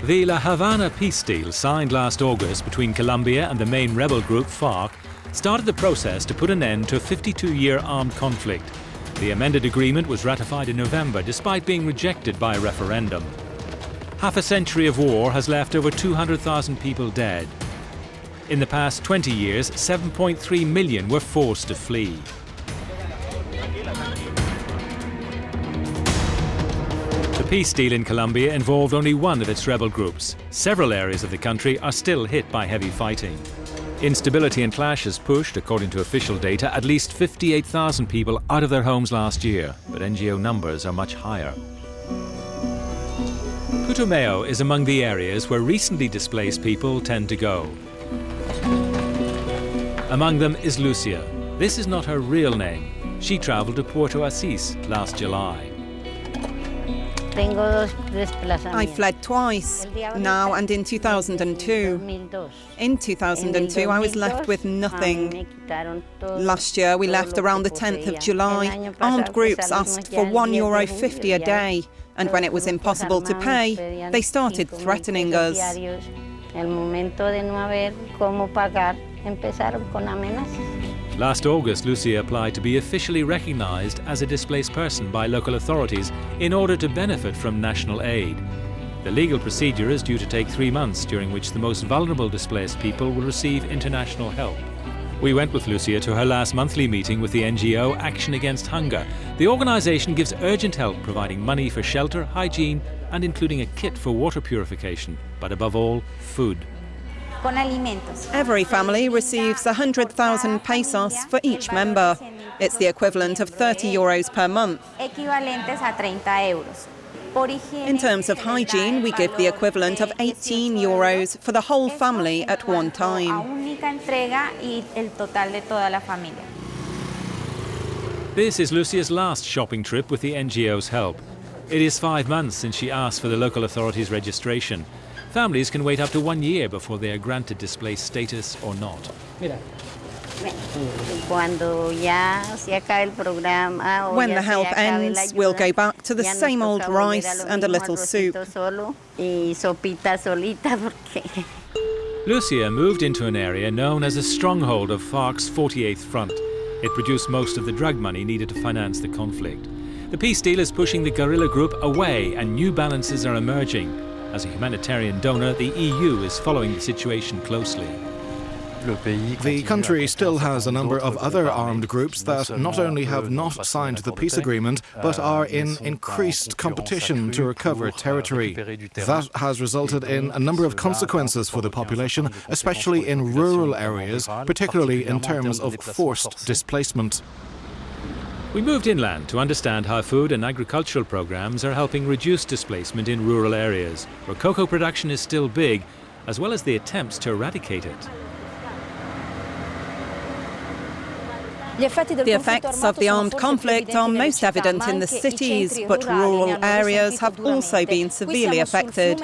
The La Havana peace deal signed last August between Colombia and the main rebel group FARC started the process to put an end to a 52-year armed conflict. The amended agreement was ratified in November despite being rejected by a referendum. Half a century of war has left over 200,000 people dead. In the past 20 years, 7.3 million were forced to flee. The peace deal in Colombia involved only one of its rebel groups. Several areas of the country are still hit by heavy fighting. Instability and clashes pushed, according to official data, at least 58,000 people out of their homes last year, but NGO numbers are much higher. Putumayo is among the areas where recently displaced people tend to go. Among them is Lucia. This is not her real name. She travelled to Puerto Asís last July. I fled twice, now and in 2002. In 2002, I was left with nothing. Last year, we left around the 10th of July. Armed groups asked for €1.50 a day, and when it was impossible to pay, they started threatening us. Last August, Lucia applied to be officially recognised as a displaced person by local authorities in order to benefit from national aid. The legal procedure is due to take 3 months, during which the most vulnerable displaced people will receive international help. We went with Lucia to her last monthly meeting with the NGO Action Against Hunger. The organisation gives urgent help, providing money for shelter, hygiene and including a kit for water purification, but above all, food. Every family receives 100,000 pesos for each member. It's the equivalent of €30 per month. In terms of hygiene, we give the equivalent of €18 for the whole family at one time. This is Lucia's last shopping trip with the NGO's help. It is 5 months since she asked for the local authorities' registration. Families can wait up to 1 year before they are granted displaced status or not. When the help ends, we'll go back to the same old rice and a little soup. Lucia moved into an area known as a stronghold of FARC's 48th Front. It produced most of the drug money needed to finance the conflict. The peace deal is pushing the guerrilla group away and new balances are emerging. As a humanitarian donor, the EU is following the situation closely. The country still has a number of other armed groups that not only have not signed the peace agreement, but are in increased competition to recover territory. That has resulted in a number of consequences for the population, especially in rural areas, particularly in terms of forced displacement. We moved inland to understand how food and agricultural programs are helping reduce displacement in rural areas, where cocoa production is still big, as well as the attempts to eradicate it. The effects of the armed conflict are most evident in the cities, but rural areas have also been severely affected.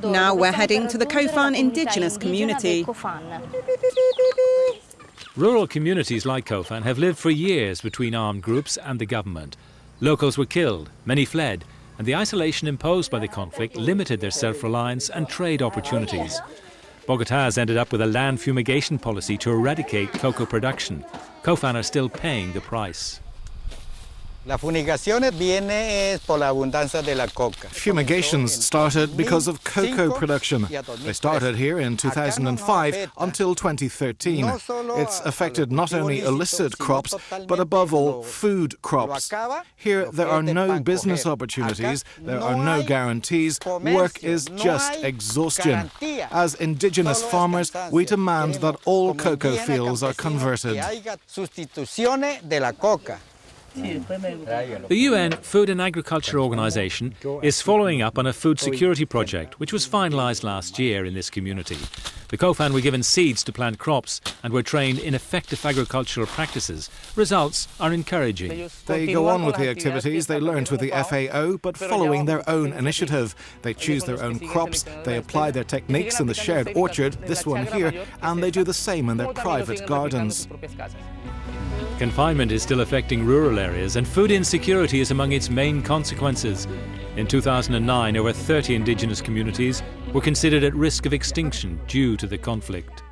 Now we're heading to the Cofan indigenous community. Rural communities like Cofan have lived for years between armed groups and the government. Locals were killed, many fled, and the isolation imposed by the conflict limited their self-reliance and trade opportunities. Bogotá has ended up with a land fumigation policy to eradicate cocoa production. Cofan are still paying the price. Fumigations started because of cocoa production. They started here in 2005 until 2013. It's affected not only illicit crops, but above all, food crops. Here there are no business opportunities, there are no guarantees, work is just exhaustion. As indigenous farmers, we demand that all cocoa fields are converted. The UN Food and Agriculture Organization is following up on a food security project which was finalized last year in this community. The Cofan were given seeds to plant crops and were trained in effective agricultural practices. Results are encouraging. They go on with the activities they learned with the FAO, but following their own initiative. They choose their own crops, they apply their techniques in the shared orchard, this one here, and they do the same in their private gardens. Confinement is still affecting rural areas, and food insecurity is among its main consequences. In 2009, over 30 indigenous communities were considered at risk of extinction due to the conflict.